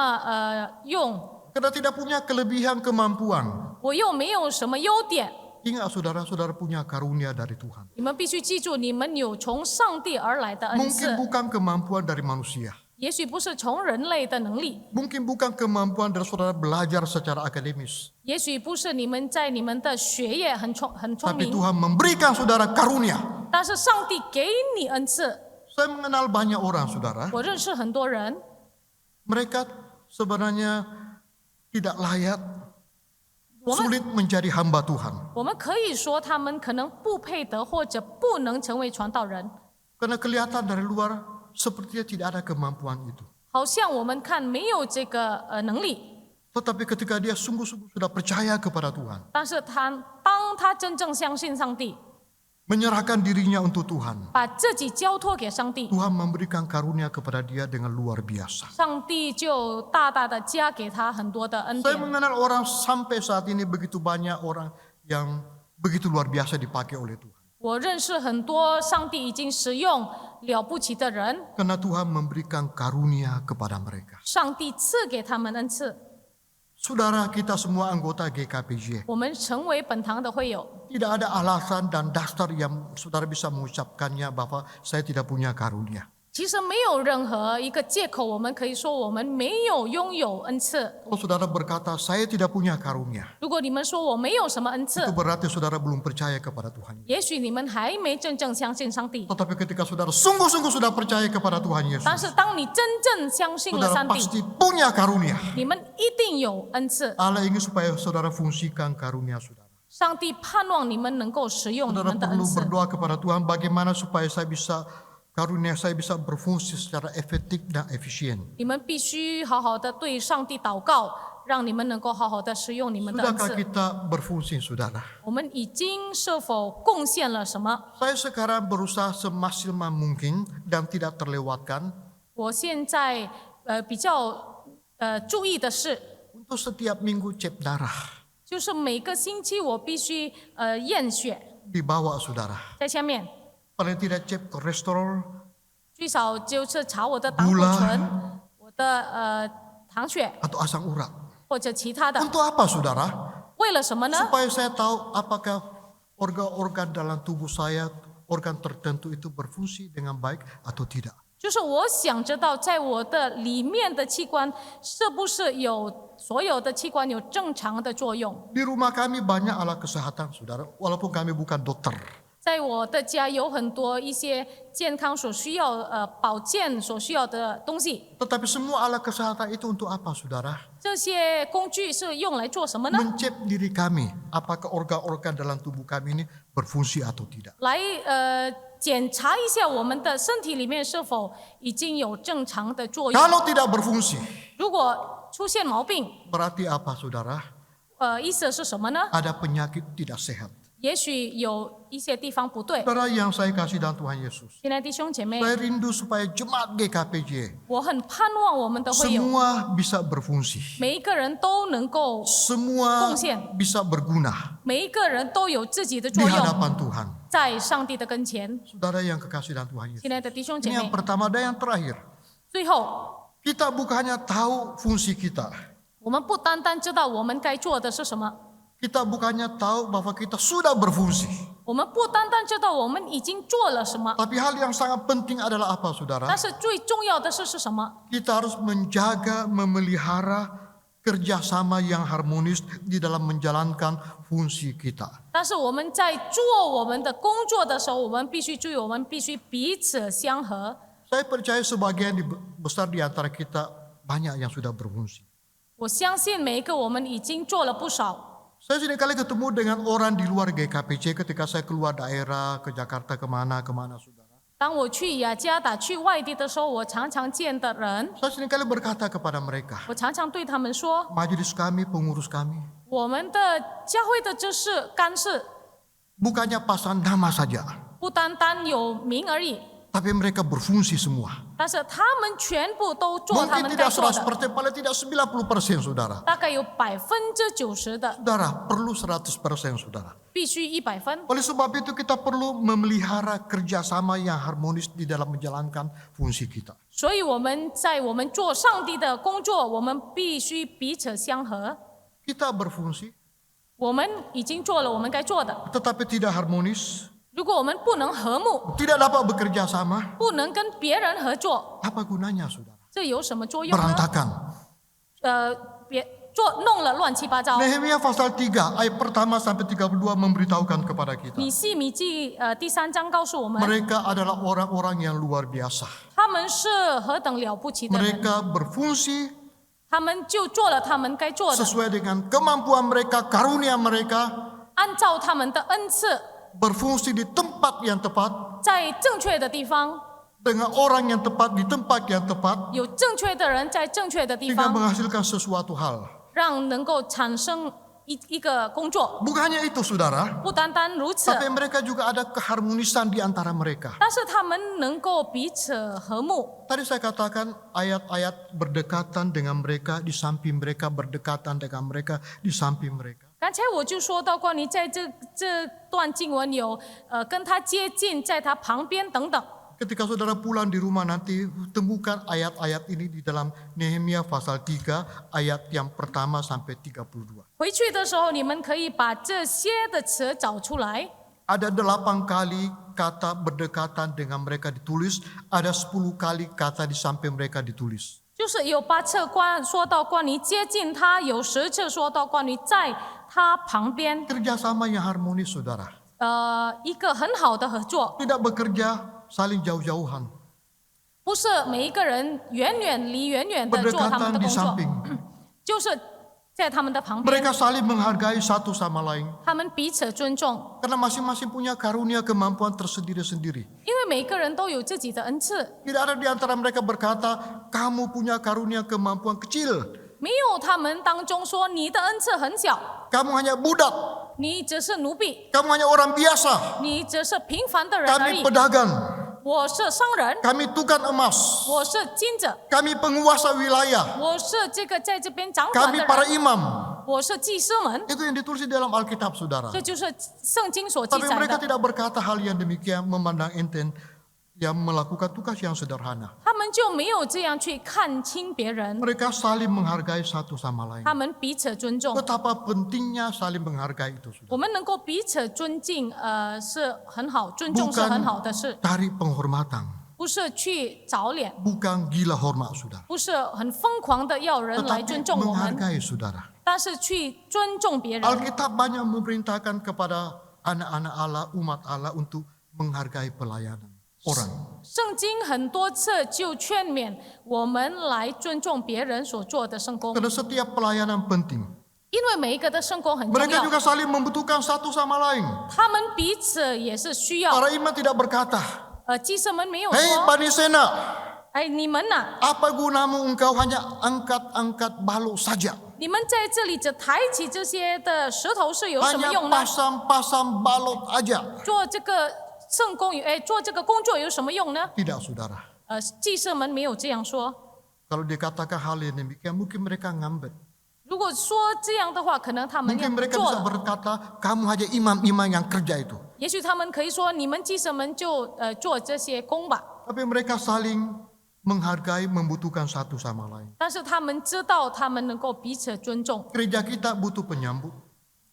用， Karena tidak punya kelebihan kemampuan. 我又没有什么优点。 Ingat saudara-saudara punya karunia dari Tuhan. 你们必须记住，你们有从上帝而来的恩 Mungkin 赐， bukan kemampuan dari manusia. 也许不是从人类的能力， Mungkin bukan kemampuan dari saudara belajar secara akademis. 也许不是你们在你们的学业很聪 Tapi 明， Tuhan memberikan saudara karunia. 但是上帝给你恩赐。 Saya mengenal banyak orang saudara. 我认识很多人， Mereka sebenarnya tidak layak, 我们 sulit menjadi hamba Tuhan. 我们可以说他们可能不配得或者不能成为传道人， Karena kelihatan dari luar sepertinya tidak ada kemampuan itu. 好像我们看没有这个能力。 Tetapi ketika dia sungguh-sungguh sudah percaya kepada Tuhan, 但是当他真正相信上帝， menyerahkan dirinya untuk Tuhan, 把自己交托给上帝， Tuhan memberikan karunia kepada dia dengan luar biasa. 上帝就大大的加给他很多的恩 Saya 典。 mengenal orang sampai saat ini begitu banyak orang yang begitu luar biasa dipakai oleh Tuhan. 我认识很多上帝已经使用了不起的人， Karena Tuhan memberikan karunia kepada mereka. 上帝赐给他们恩赐。 Saudara kita semua anggota GKPJ. 我们成为本堂的会友， Tidak ada alasan dan dasar yang saudara bisa mengucapkannya bahwa saya tidak punya karunia. 其实没有任何一个借口，我们可以说我们没有拥有恩赐。 Kalau saudara berkata saya tidak punya karunia, 如果你们说我没有什么恩 itu 赐， berarti saudara belum percaya kepada Tuhan. 也许你们还没真正相信上帝。 Tetapi ketika saudara sungguh-sungguh sudah percaya kepada Tuhan 但 Yesus, 是当你真正相信了 saudara 上帝， pasti punya karunia. 你们一定有恩赐。 Allah ingin supaya saudara fungsikan karunia saudara. 上帝盼望你们能够使用你 Saudara 们的恩 perlu 赐。 berdoa kepada Tuhan bagaimana supaya saya bisa Karunia saya bisa berfungsi secara efektif dan efisien. 你们必须好好的对上帝祷告，让你们能够好好的使用你们的恩 Sudahkah 赐。 kita berfungsi, saudara? 我们已经是否贡献了什么？ Saya sekarang berusaha semaksimal mungkin dan tidak terlewatkan 我现在比较注意的是， untuk setiap minggu cek darah 就是每个星期我必须验血， dibawa, saudara. 在下面 Paling tidak cek kolesterol, 最少就是查我的胆固醇、我的糖血 atau asam urat. 或者其他的。 Untuk apa, saudara? 为了什么呢？ Supaya saya tahu apakah organ-organ dalam tubuh saya, organ tertentu itu berfungsi dengan baik atau tidak. 就是我想知道，在我的里面的器官是不是有所有的器官有正常的作用。 Di rumah kami banyak alat kesehatan, saudara, walaupun kami bukan dokter. 在我的家有很多一些健康所需要保健所需要的东西， Tetapi semua alat kesehatan itu untuk apa, saudara? 这些工具是用来做什么呢？ Mencek diri kami, apakah organ-organ dalam tubuh kami ini berfungsi atau tidak. 来检查一下我们的身体里面是否已经有正常的作用。 Kalau tidak berfungsi, 如果出现毛病， berarti apa, saudara? 意思是什么呢？ Ada penyakit tidak sehat. 也许有一些地方不对。 Saudara yang saya kasih dalam Tuhan Yesus, 亲爱的弟兄姐妹， saya rindu supaya jemaat GKPJ 我很盼望我们的会友 semua bisa berfungsi. 每一个人都能够， Semua 贡献。 bisa berguna 每一个人都有自己的 di 作用， hadapan Tuhan. 在上帝的跟前。 Saudara yang kekasih dalam Tuhan Yesus. 亲爱的弟兄姐 Ini 妹 yang，pertama dan yang terakhir. 最后 Kita bukan hanya tahu fungsi kita. 我们不单单知道我们该做的是什么， Kita bukannya tahu bahwa kita sudah berfungsi. 我们不单单知道我们已经做了什么， Tapi hal yang sangat penting adalah apa, saudara? 但是最重要的是什么？ Kita harus menjaga, memelihara kerjasama yang harmonis di dalam menjalankan fungsi kita. 但是我们在做我们的工作的时候，我们必须注意，我们必须彼此相合。 Saya percaya sebagian besar di antara kita banyak yang sudah berfungsi. 我相信每一个我们已经做了不少。 Saya seringkali ketemu dengan orang di luar GKPC ketika saya keluar daerah, ke Jakarta, kemana, saudara. 当我去雅加达、去外地的时候，我常常见的人， Saya seringkali berkata kepada mereka, 我常常对他们说， majelis kami, pengurus kami, 我们的教会的知识干事 bukannya pasang nama saja, 不单单有名而已， tapi mereka berfungsi semua. 但是他们全部都做他 Mungkin 们该 tidak 做的， 100%, paling tidak 90%, saudara. 大概有90%的 Saudara, perlu 100%, saudara. 必须100分。 Oleh sebab itu kita perlu memelihara kerjasama yang harmonis di dalam menjalankan fungsi kita. 所以我们在我们做上帝的工作，我们必须彼此相合。 Kita berfungsi, 我们已经做了我们该做的， tetapi tidak harmonis, 如果我们不能和睦， tidak dapat bekerja sama, 不能跟别人合作， apa gunanya, saudara? 这有什么作用呢？ Berantakan. 别弄了乱七八糟。 Nehemia pasal 3 ayat pertama sampai 32 memberitahukan kepada kita. 米西米记第3章告诉我们， Mereka adalah orang-orang yang luar biasa. 他们是何等了不起的人， Mereka berfungsi 他们就做了他们该做的， sesuai dengan kemampuan mereka, karunia mereka, 按照他们的恩赐， berfungsi di tempat yang tepat, 在正确的地方， dengan orang yang tepat, di tempat yang tepat, 有正确的人在正确的地 sehingga 方， menghasilkan sesuatu hal. 让能够产生一个工作。 Bukan hanya itu, saudara, 不单单如此， tapi mereka juga ada keharmonisan di antara mereka. 但是他们能够彼此和睦。 Tadi saya katakan ayat-ayat berdekatan dengan mereka, di samping mereka, berdekatan dengan mereka, di samping mereka. 刚才我就说到关于在这段经文有跟他接近，在他旁边等等。 Ketika saudara pulang di rumah nanti temukan ayat-ayat ini di dalam Nehemia pasal 3 ayat yang pertama sampai 32. 回去的时候，你们可以把这些的词找出来。 Ada 8 kali kata berdekatan dengan mereka ditulis, ada 10 kali kata di samping mereka ditulis. 就是有8次说到关于接近他，有10次说到关于在他旁边。 Kerjasama yang harmonis, saudara. 一个很好的合作， Tidak bekerja saling jauh-jauhan. 不是每一个人远远的做他们 Berdekatan 的 di 工作， samping. 就是在他们的旁边， Mereka saling menghargai satu sama lain. 他们彼此尊重， Karena masing-masing punya karunia kemampuan tersendiri-sendiri. 因为每个人都有自己的恩赐， Tidak ada di antara mereka berkata, kamu punya karunia kemampuan kecil. 没有他们当中说你的恩赐很小， Kamu hanya budak. 你只是奴婢， Kamu hanya orang biasa. 你只是平凡的人而 Kami 已。 pedagang. 我是商人， Kami tukang emas. 我是金子， Kami penguasa wilayah. 我是这个在这边掌管 Kami 的 para 人， imam. 我是祭司们。 Itu yang ditulis di dalam Alkitab, saudara. 这就是圣经所记 Tapi 载 mereka 的。 tidak berkata hal yang demikian, memandang enteng yang melakukan tugas yang sederhana. 他们就没有这样去看轻别人， Mereka saling menghargai satu sama lain. 他们彼此尊重。 Betapa pentingnya saling menghargai itu, saudara. 我们能够彼此尊敬，是很好，尊重是很好的事， Cari penghormatan, 不是去找脸， bukan gila hormat, saudara. 不是很疯狂的要人来 Tetapi 尊重我们， menghargai, saudara. 但是去尊重别人。 Alkitab banyak memerintahkan kepada anak-anak Allah, umat Allah untuk menghargai pelayanan orang. 圣经很多次就劝勉我们来尊重别人所做的圣工， Karena setiap pelayanan penting. 因为每一个的圣工很重 Mereka 要， juga saling membutuhkan satu sama lain. 他们彼此也是需要。 Para imam tidak berkata, 祭司们没有 hei 说， Bani Sena, 哎，你们呐、 apa gunamu engkau hanya angkat-angkat balok saja? 你们在这里只抬起这些的石头是有什么 Hanya 用呢？ pasang-pasang balok aja. 做这个圣工，做这个工作有什么用呢？ Tidak, saudara. 祭司们没有这样说。 Kalau dikatakan hal yang demikian, mungkin mereka ngambek. 如果说这样的话，可能他们要 Mungkin mereka 做 bisa 了。 berkata, kamu hanya imam-imam yang kerja itu. 也许他们可以说，你们祭司们就做这些工吧。 Tapi mereka saling menghargai, membutuhkan satu sama lain. 但是他们知道，他们能够彼此尊重。 Gereja kita butuh penyambut.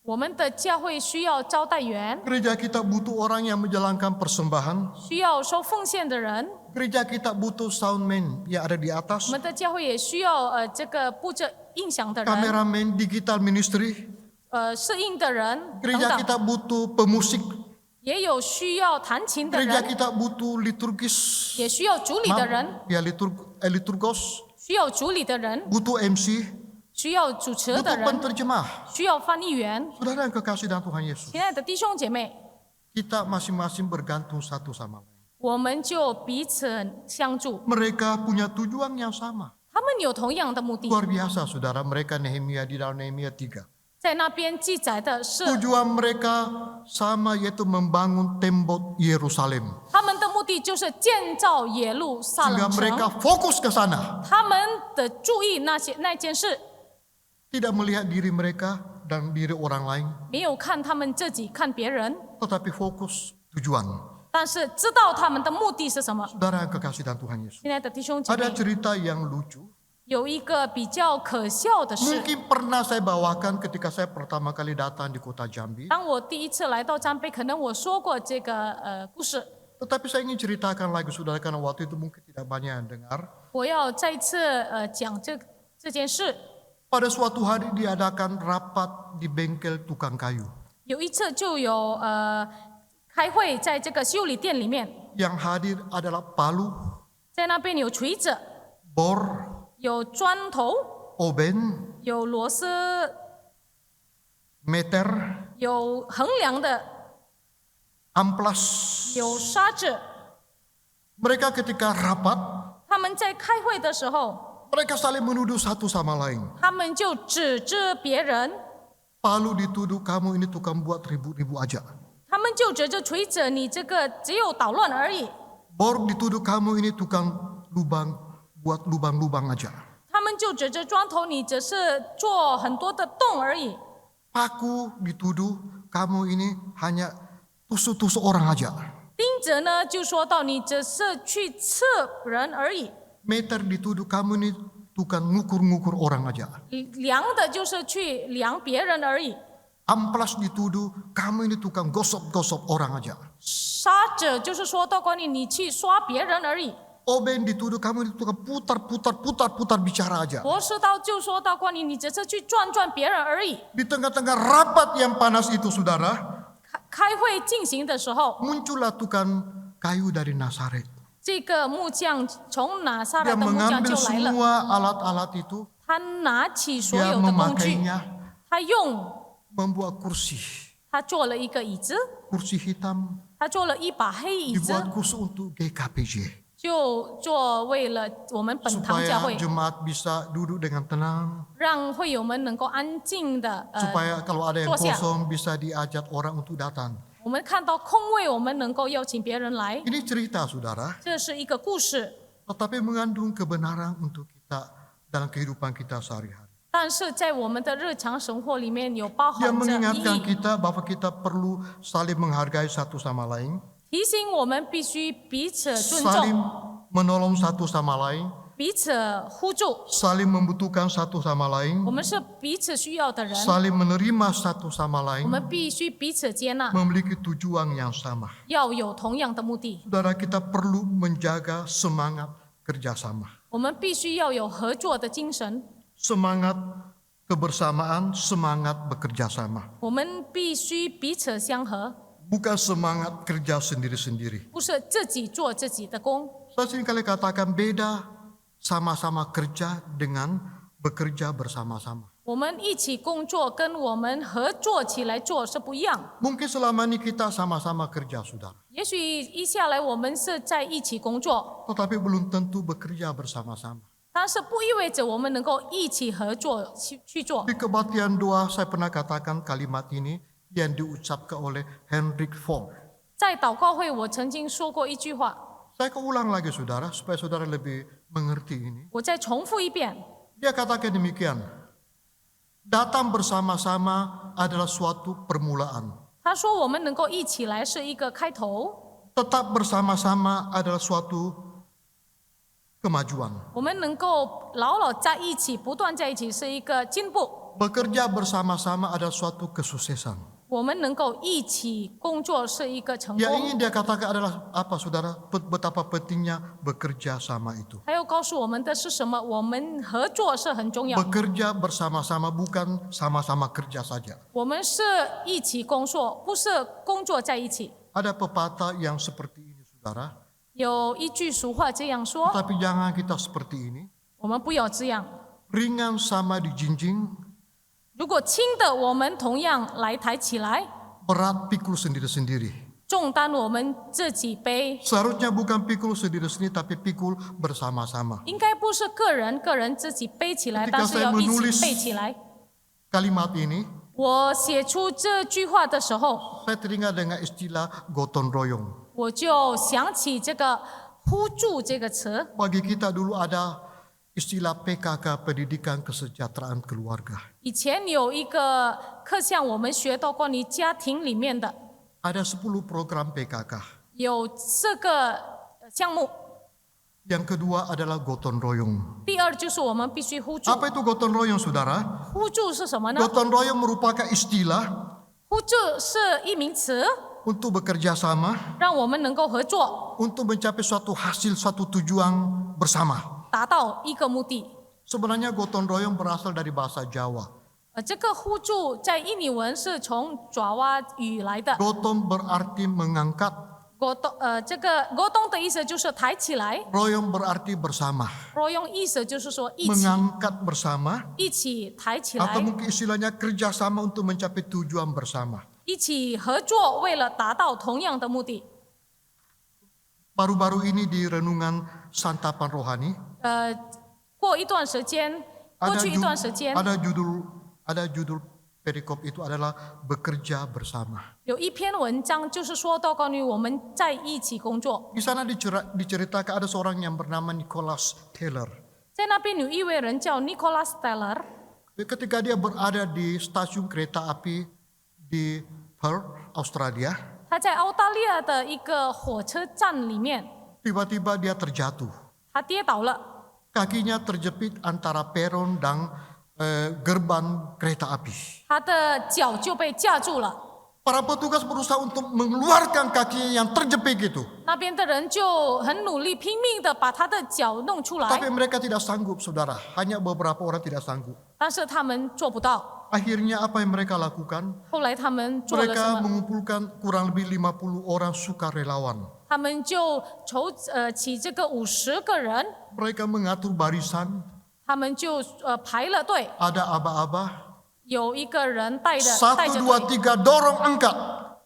我们的教会需要招待员， Gereja kita butuh orang yang menjalankan persembahan. 需要收奉献的人。 Gereja kita butuh soundman yang ada di 我 atas. 们的教会也需要这个布置音响的人， Kameramen digital ministry. 试音的人等 Gereja 等， kita butuh pemusik. 也有需要弹琴的 Gereja 人， kita butuh liturgis. 也需要主理的人， Ya liturgos. 需要主理的人， Butuh MC. 需要主持的 Butuh 人， penterjemah. 需要翻译员。 Saudara yang kekasih dalam Tuhan Yesus. 亲爱的弟兄姐妹， Kita masing-masing bergantung satu sama lain. 我们就彼此相助。 Mereka punya tujuan yang sama. 他们有同样的目的， Luar biasa, saudara. Mereka Nehemia di dalam Nehemia 3. 在那边记载的是， Tujuan mereka sama, yaitu membangun tembok Yerusalem. 他们的目的就是建造耶路撒 Sehingga 冷 mereka 城。 fokus ke sana. 他们的注意那件事， Tidak melihat diri mereka dan diri orang lain. 没有看他们自己，看别人， Tetapi fokus tujuan. 但是知道他们的目的是什么。 Saudara yang kekasih dan Tuhan Yesus. 亲爱的弟兄姐 Ada 妹， cerita yang lucu. 有一个比较可笑的事。 Mungkin pernah saya bawakan ketika saya pertama kali datang di kota Jambi. 当我第一次来到张杯，可能我说过这个故事， Tetapi saya ingin ceritakan lagi, saudara, karena waktu itu mungkin tidak banyak yang dengar. 我要再次讲这件事。 Pada suatu hari diadakan rapat di bengkel tukang kayu. 有一次就有开会，在这个修理店里面， Yang hadir adalah palu, 在那边有锤子， bor, 有砖头， oben, 有螺丝， meter, 有衡量的， amplas. 有砂纸。 Mereka ketika rapat, 他们在开会的时候， mereka saling menuduh satu sama lain. 他们就指着别人， Palu dituduh kamu ini tukang buat ribu-ribu aja. 他们就指着锤子，你这个只有捣乱而已。 Bor dituduh kamu ini tukang lubang, buat lubang-lubang aja. 他们就指着砖头，你只是做很多的洞而已。 Paku dituduh kamu ini hanya tusuk-tusuk orang aja. 钉子呢，就说到你只是去刺人而已。 Meter dituduh kamu ini tukang ngukur-ngukur orang aja. 量的就是去量别人而已。 Amplas dituduh kamu ini tukang gosok-gosok orang aja. 砂纸就是说到关于你去刷别人而已。 Oben dituduh kamu ini tukang putar-putar bicara aja. 螺丝刀就说到关于你只是去转别人而已。 Di tengah-tengah rapat yang panas itu, saudara, 开会进行的时候， muncullah tukang kayu dari Nazaret. 这个木匠从拿撒勒 Dia 的木匠 mengambil 就来了， semua alat-alat itu, 他拿起所 Dia 有的工具， memakainya 他用 membuat kursi. 他做了一个椅子， Kursi hitam 他做了一把黑椅子， dibuat khusus untuk GKPJ. 就做为了我们本堂教 Supaya 会， jemaat bisa duduk dengan tenang. 让会友们能够安静的 Supaya kalau ada yang 坐下。 kosong bisa diajak orang untuk datang. 我们看到空位，我们能够邀请别人来， Ini cerita saudara, 这是一个故事。 tetapi mengandung kebenaran untuk kita dalam kehidupan kita sehari-hari. 但是在我们的日常生活里面有包 Dia 含着意 mengingatkan 义， kita bahwa kita perlu saling menghargai satu sama lain, 提醒我们必须彼此尊 saling 重， menolong satu sama lain, 彼此互助。 saling membutuhkan satu sama 我 lain, 们是彼此需要的人， saling menerima satu sama 我 lain, 们必须彼此接纳， memiliki tujuan yang sama. 要有同样的目的。 Saudara, kita perlu menjaga semangat kerjasama, 我们必须要有合作的精神， semangat kebersamaan, semangat bekerja sama, 我们必须彼此相合， bukan semangat kerja sendiri-sendiri. 不是自己做自己的工。 Saya seringkali katakan beda sama-sama kerja dengan bekerja bersama-sama. 我们一起工作跟我们合作起来做是不一样。 Mungkin selama ini kita sama-sama kerja, saudara, 也许一下来我们是在一起工作， tetapi belum tentu bekerja bersama-sama. 但是不意味着我们能够一起合作去做。 Di kebaktian doa saya pernah katakan kalimat ini yang diucapkan oleh Henrik Ford. 在祷告会，我曾经说过一句话， Saya keulang lagi saudara, supaya saudara lebih mengerti ini. 我再重复一遍。 Dia katakan demikian, datang bersama-sama adalah suatu permulaan. 他说我们能够一起来是一个开头， Tetap bersama-sama adalah suatu kemajuan. 我们能够牢牢在一起，不断在一起是一个进步。 Bekerja bersama-sama adalah suatu kesuksesan. 我们能够一起工作是一个成 Yang 功。 ingin dia katakan adalah apa saudara? Betapa pentingnya bekerja sama itu. 他又告诉我们的是什么？我们合作是很重要， Bekerja bersama-sama bukan sama-sama kerja saja. 我们是一起工作，不是工作在一起。 Ada pepatah yang seperti ini saudara. 有一句俗话这样说， Tapi jangan kita seperti ini. 我们不要这样。 Ringan sama dijinjing, 如果轻的，我们同样来抬起来； berat pikul sendiri-sendiri. 重担我们自己背。 Seharusnya bukan pikul sendiri-sendiri tapi pikul bersama-sama. 应该不是个人自己背起来， Ketika 但是 saya 要一 menulis 起背起来。 Kalimat ini, 我写出这句话的时候， saya teringat dengan istilah gotong royong. 我就想起这个“互助”这个词。 Bagi kita dulu ada istilah PKK, Pendidikan Kesejahteraan Keluarga. 以前有一个课项，我们学到关于家庭里面的， Ada 10 program PKK. 有4个项目。 Yang kedua adalah gotong royong. 第二就是我们必须互助。 Apa itu gotong royong saudara? 互助是什么呢？ Gotong royong merupakan istilah 互助是一名词， untuk bekerja sama, 让我们能够合作， untuk mencapai suatu hasil, suatu tujuan bersama. 达到一个目的。 Sebenarnya gotong royong berasal dari bahasa Jawa. 这个互助在印尼文是从爪哇语来的。 Gotong berarti mengangkat, 这个沟通的意思就是抬起来， royong berarti bersama. 用意思就是说一起 Mengangkat bersama, 一起抬起 atau 来， mungkin istilahnya kerjasama untuk mencapai tujuan bersama. 一起合作，为了达到同样的目的。 Baru-baru ini di renungan santapan rohani, 过一段时间，过去一段时间， ada judul perikop itu adalah bekerja bersama. 有一篇文章就是说到关于我们在一起工作。 Di sana diceritakan ada seorang yang bernama Nicholas Taylor. 在那边有一位人叫 Nicholas Taylor， Ketika dia berada di stasiun kereta api di Perth, Australia, 他在澳大利亚的一个火车站里面， tiba-tiba dia terjatuh. 他跌倒了， Kakinya terjepit antara peron dan gerbang kereta api. 他的脚就被架住了。 Para petugas berusaha untuk mengeluarkan kakinya yang terjepit itu. 那边的人就很努力拼命的把他的脚弄出 Tapi 来， mereka tidak sanggup, saudara. Hanya beberapa orang tidak sanggup. 但是他们做不到。 Akhirnya apa yang mereka lakukan? 后来他们做了什 Mereka 么？ mengumpulkan kurang lebih 50 orang sukarelawan. 他们就起这个50个人， Mereka mengatur barisan, 他们就排了队， Ada aba-aba. 有一个人带着 1, 2, 队， 3 dorong angkat.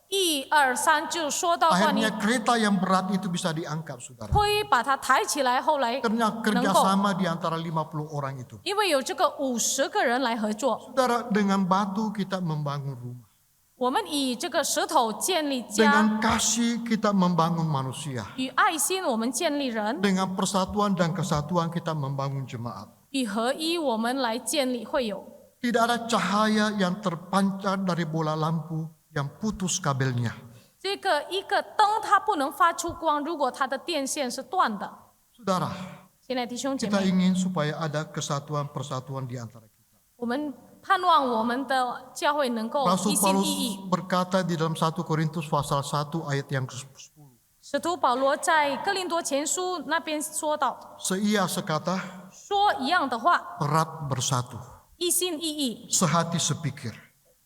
1、2、3就说到关于 Akhirnya kereta yang berat itu bisa diangkat, saudara. 推把它抬起来，后来 Karena 能够， kerjasama di antara 50 orang itu. 因为有这个50个人来合作， Saudara, dengan batu kita membangun rumah. 我们以这个石头建立家， Dengan kasih kita membangun manusia. 与爱心我们建立人， Dengan persatuan dan kesatuan kita membangun jemaat. 与合一我们来建立会友。 Tidak ada cahaya yang terpancar dari bola lampu yang putus kabelnya. 这个一个灯它不能发出光，如果它的电线是断的。 Saudara, 现在弟兄姐 kita 妹， ingin supaya ada kesatuan persatuan di antara kita. 我们盼望我们的教会能够 Rasul 一心 Paulus 一意。 berkata di dalam 1 Korintus pasal 1 ayat yang ke-10. 使徒保罗在哥林多前书那边说到， Seia sekata, 说一样的话， erat bersatu, 一心一意， sehati sepikir.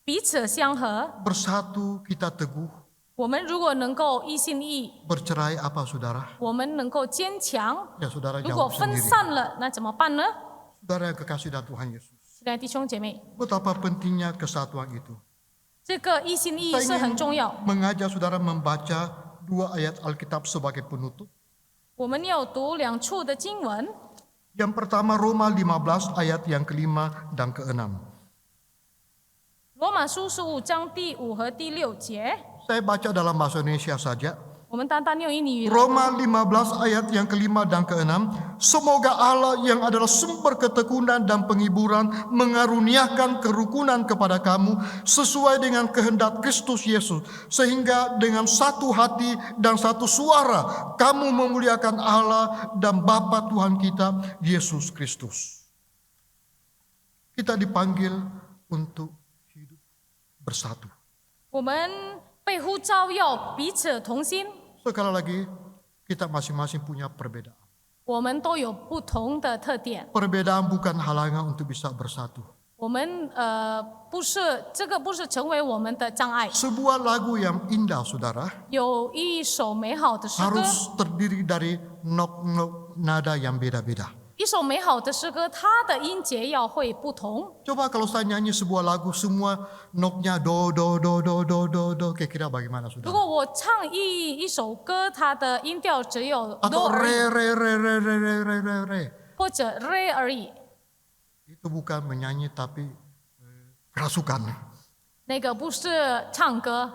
彼此相合。 Bersatu kita teguh, 我们如果能够一心一意， bercerai apa saudara? 我们能够坚强。 Ya saudara 如果 jawab 分 sendiri. 散了，那怎么办呢？ Saudara yang kekasih dalam Tuhan Yesus. 亲爱的弟兄姐妹， Betapa pentingnya kesatuan itu. 这个一心一意是很重要。 Mengajak saudara membaca 2 ayat Alkitab sebagai penutup. 我们要读2处的经文， Yang pertama Roma 15 ayat yang ke-5 dan ke-6. 罗马书15章第5和第6节， Saya baca dalam bahasa Indonesia saja. 我们单单用印尼语来 Roma 15 ayat yang ke-5 dan ke-6. Semoga Allah yang adalah sumber ketekunan dan penghiburan mengaruniakan kerukunan kepada kamu sesuai dengan kehendak Kristus Yesus, sehingga dengan satu hati dan satu suara kamu memuliakan Allah dan Bapa Tuhan kita Yesus Kristus. Kita dipanggil untuk hidup bersatu. 我们被呼召要彼此同心， Sekali lagi, kita masing-masing punya perbedaan. 我们都有不同的特点。 Perbedaan bukan halangan untuk bisa bersatu. 我们不是这个不是成为我们的障碍。 Sebuah lagu yang indah, saudara, 有一首美好的诗歌， harus terdiri dari not nada yang beda-beda. 一首美好的诗歌，它的音节要会不同。 Coba kalau saya nyanyi sebuah lagu semua notnya do do do do do do do, kira-kira bagaimana, 如 saudara? 果我唱一首歌，它的音调只有 Atau do 而已， re re re re re re re re re. 或者 re 而已， Itu bukan menyanyi tapi kerasukan. 那个不是唱歌。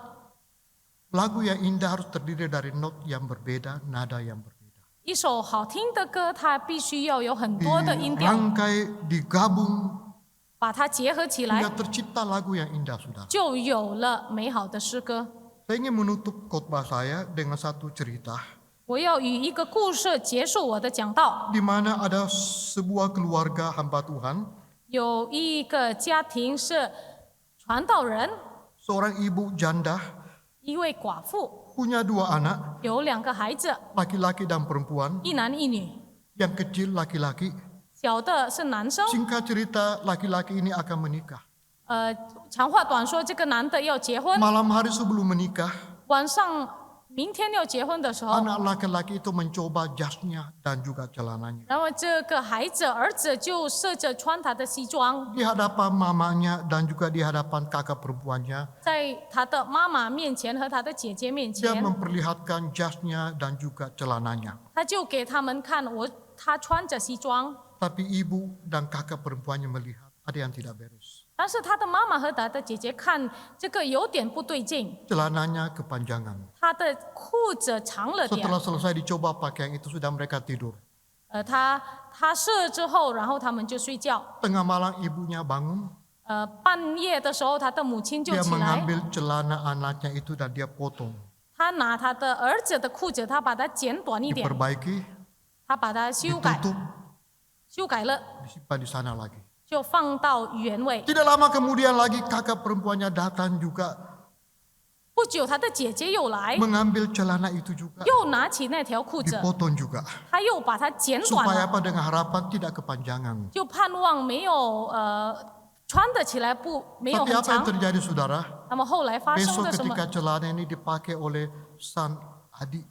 Lagu yang indah harus terdiri dari not yang berbeda, nada yang berbeda. 一首好听的歌，它必须要有很多的音调， Dirangkai, digabung 把它结合起来 hingga，tercipta lagu yang indah, saudara. 就有了美好的诗歌。 Saya ingin menutup khotbah saya dengan satu cerita 我要以一个故事结束我的讲道。 di mana ada sebuah keluarga hamba Tuhan, 有一个家庭是传道人， seorang ibu janda 一位寡妇， punya 2 anak, 有2个孩子， laki-laki dan perempuan. 一男一女。 Yang kecil laki-laki. 小的是男生。 Singkat cerita, laki-laki ini akan menikah. 长话短说，这个男的要结婚， Malam hari sebelum menikah, 晚上明天要结婚的时候， anak laki-laki itu mencoba jasnya dan juga celananya. 然后这个儿子就试着穿他的西装， Di hadapan mamanya dan juga di hadapan kakak perempuannya, 在他的妈妈面前和他的姐姐面 dia 前， memperlihatkan jasnya dan juga celananya. 他就给他们看他穿着西装， Tapi ibu dan kakak perempuannya melihat ada yang tidak beres. 但是他的妈妈和他的姐姐看这个有点不对劲， Celananya kepanjangan. 他的裤子长了点。 Setelah selesai dicoba pakaian itu sudah mereka tidur. 他试了之后，然后他们就睡觉。 Tengah malam ibunya bangun, 半夜的时候，他的母亲就 dia 起来， mengambil celana anaknya itu dan dia potong, 他拿他的儿子的裤子，他把它剪短一点， diperbaiki, 他把它修改， ditutup, 修改了 disimpan di sana lagi. 就放到原位。 Tidak lama kemudian lagi kakak perempuannya datang juga 不久，他的姐姐又来， mengambil celana itu juga, 又拿起那条裤子， dipotong juga. 他又把它剪短 Supaya 了， apa? Dengan harapan tidak kepanjangan. 就盼望没有穿得起来没有 Tapi 很 apa yang 长。 terjadi, saudara? 那么后来发生 Besok 了什么？ ketika celana ini dipakai oleh sang adik,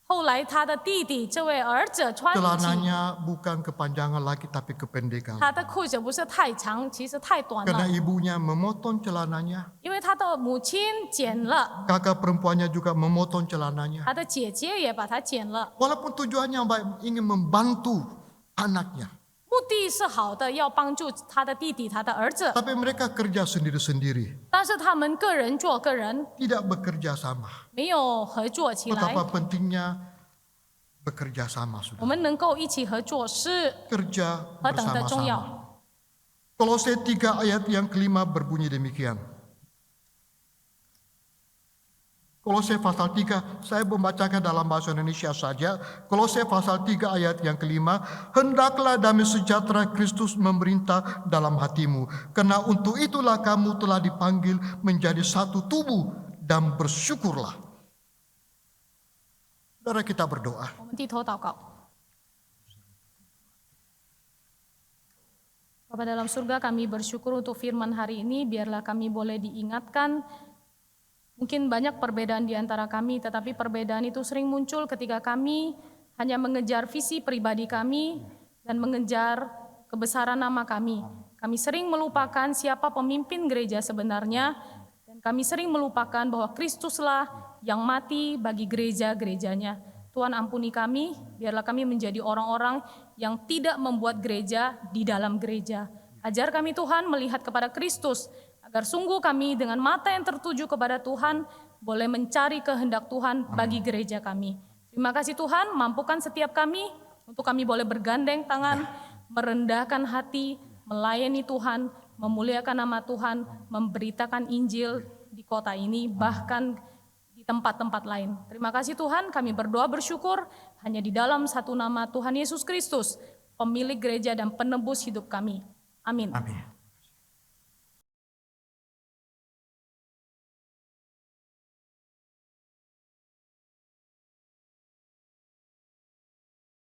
后来他的弟弟这位儿子穿起 Celananya bukan kepanjangan lagi tapi kependekan. 他的裤子不是太长，其实太短 Karena 了， ibunya memotong celananya, 因为他的母亲剪了， kakak perempuannya juga memotong celananya. 他的姐姐也把它剪了。 Walaupun tujuannya baik, ingin membantu anaknya. 目的是好的，要帮助他的弟弟、他的儿子， Tapi mereka kerja sendiri-sendiri, 但是他们个人做个人， tidak bekerja sama. 没有合作起来。 Betapa pentingnya bekerja sama, 我 saudara. 们能够一起合作是 Kerja 何等的重 bersama-sama. 要。 Kolose 3 ayat yang kelima berbunyi demikian. Kolose pasal 3, saya membacakan dalam bahasa Indonesia saja. Kolose pasal 3 ayat yang kelima, hendaklah damai sejahtera Kristus memerintah dalam hatimu. Karena untuk itulah kamu telah dipanggil menjadi satu tubuh dan bersyukurlah. Saudara, kita berdoa. 我们低头祷告。Bapa dalam surga, kami bersyukur untuk firman hari ini. Biarlah kami boleh diingatkan. Mungkin banyak perbedaan di antara kami, tetapi perbedaan itu sering muncul ketika kami hanya mengejar visi pribadi kami dan mengejar kebesaran nama kami. Kami sering melupakan siapa pemimpin gereja sebenarnya, dan kami sering melupakan bahwa Kristuslah yang mati bagi gereja-gerejanya. Tuhan ampuni kami, biarlah kami menjadi orang-orang yang tidak membuat gereja di dalam gereja. Ajar kami Tuhan melihat kepada Kristus, agar sungguh kami dengan mata yang tertuju kepada Tuhan boleh mencari kehendak Tuhan bagi gereja kami. Terima kasih Tuhan, mampukan setiap kami untuk kami boleh bergandeng tangan, merendahkan hati, melayani Tuhan, memuliakan nama Tuhan, memberitakan Injil di kota ini, bahkan di tempat-tempat lain. Terima kasih Tuhan, kami berdoa bersyukur hanya di dalam satu nama Tuhan Yesus Kristus, pemilik gereja dan penebus hidup kami. Amin. Amin.